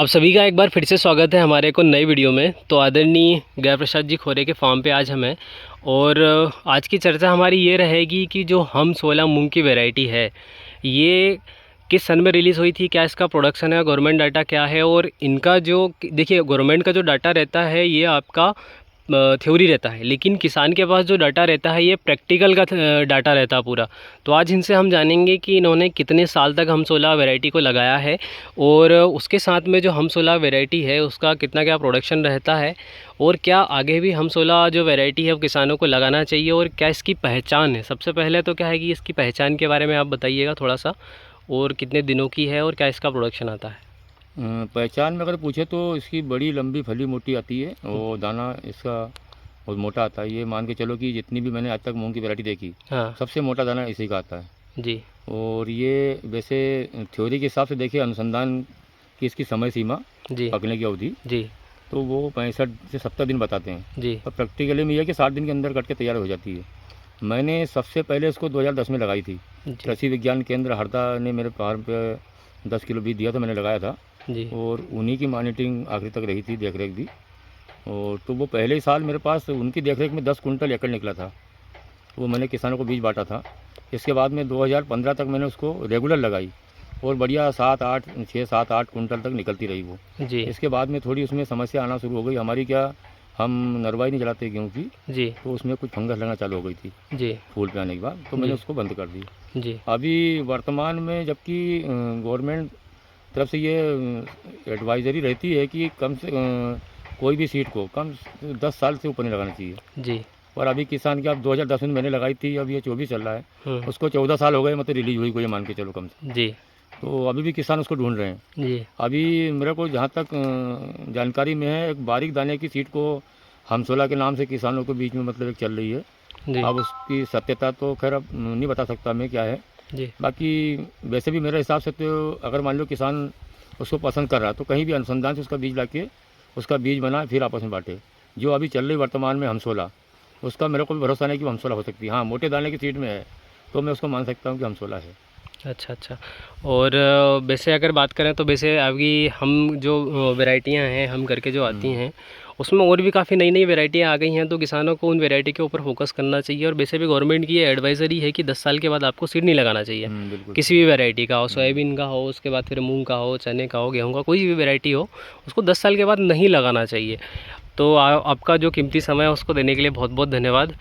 आप सभी का एक बार फिर से स्वागत है हमारे को नई वीडियो में। तो आदरणीय गया प्रसाद जी खोरे के फार्म पे आज हम हैं और आज की चर्चा हमारी ये रहेगी कि जो हम 16 मूंग की वैरायटी है ये किस सन में रिलीज़ हुई थी, क्या इसका प्रोडक्शन है, गवर्नमेंट डाटा क्या है। और इनका जो देखिए गवर्नमेंट का जो डाटा रहता है ये आपका थ्योरी रहता है, लेकिन किसान के पास जो डाटा रहता है ये प्रैक्टिकल का डाटा रहता है पूरा। तो आज इनसे हम जानेंगे कि इन्होंने कितने साल तक हम 16 वैरायटी को लगाया है और उसके साथ में जो हम 16 वैरायटी है उसका कितना क्या प्रोडक्शन रहता है और क्या आगे भी हम 16 जो वैरायटी है वो किसानों को लगाना चाहिए और क्या इसकी पहचान है। सबसे पहले तो क्या है कि इसकी पहचान के बारे में आप बताइएगा थोड़ा सा, और कितने दिनों की है और क्या इसका प्रोडक्शन आता है। पहचान में अगर पूछे तो इसकी बड़ी लंबी फली मोटी आती है और दाना इसका बहुत मोटा आता है। ये मान के चलो कि जितनी भी मैंने आज तक मूंग की वैरायटी देखी, हाँ सबसे मोटा दाना इसी का आता है जी और ये वैसे थ्योरी के हिसाब से देखिए, अनुसंधान की इसकी समय सीमा जी पकने की अवधि जी तो वो 65 से 70 दिन बताते हैं जी और प्रैक्टिकली में यह है कि 60 दिन के अंदर कट के तैयार हो जाती है। मैंने सबसे पहले इसको 2010 में लगाई थी। जी कृषि विज्ञान केंद्र हरदा ने मेरे फार्म पे 10 किलो बीज दिया था, मैंने लगाया था जी और उन्हीं की मॉनिटरिंग आखिरी तक रही थी, देख रेख भी। और तो वो पहले ही साल मेरे पास उनकी देख रेख में 10 कुंटल एकड़ निकला था। वो मैंने किसानों को बीज बांटा था। इसके बाद में 2015 तक मैंने उसको रेगुलर लगाई और बढ़िया 6-7-8 कुंटल तक निकलती रही वो। जी इसके बाद में थोड़ी उसमें समस्या आना शुरू हो गई हमारी। क्या, हम नरवाई नहीं जलाते गेहूँ की, जी तो उसमें कुछ फंगस लगना चालू हो गई थी जी फूल पे आने के बाद, तो मैंने जी उसको बंद कर दी। जी अभी वर्तमान में जबकि गवर्नमेंट तरफ से ये एडवाइजरी रहती है कि कम से कोई भी सीड को कम 10 साल से ऊपर नहीं लगाना चाहिए। जी और अभी किसान की अब 2010 में मैंने लगाई थी, अब ये 24 चल रहा है, उसको 14 साल हो गए मतलब रिलीज हुई को, ये मान के चलो कम से। जी तो अभी भी किसान उसको ढूंढ रहे हैं। जी अभी मेरे को जहाँ तक जानकारी में है, एक बारीक दाने की सीड को हम 16 के नाम से किसानों के बीच में मतलब एक चल रही है। जी अब उसकी सत्यता तो खैर अब नहीं बता सकता मैं क्या है। जी बाकी वैसे भी मेरे हिसाब से तो अगर मान लो किसान उसको पसंद कर रहा है तो कहीं भी अनुसंधान से उसका बीज लाके उसका बीज बनाए फिर आपस में बांटे। जो अभी चल रही वर्तमान में हम 16, उसका मेरे को भी भरोसा नहीं कि हम 16 हो सकती है। हाँ, मोटे दाने की सीट में है तो मैं उसको मान सकता हूँ कि हम 16 है। अच्छा अच्छा। और वैसे अगर बात करें तो वैसे अभी हम जो वैरायटियां हैं हम करके जो आती हैं उसमें और भी काफ़ी नई नई वैरायटियां आ गई हैं, तो किसानों को उन वैरायटी के ऊपर फोकस करना चाहिए। और वैसे भी गवर्नमेंट की ये एडवाइजरी है कि 10 साल के बाद आपको सीड नहीं लगाना चाहिए, बिल्कुल किसी भी वैरायटी का हो, सोयाबीन का हो, उसके बाद फिर मूंग का हो, चने का हो, गेहूँ का, कोई भी वैरायटी हो, उसको 10 साल के बाद नहीं लगाना चाहिए। तो आपका जो कीमती समय है उसको देने के लिए बहुत बहुत धन्यवाद।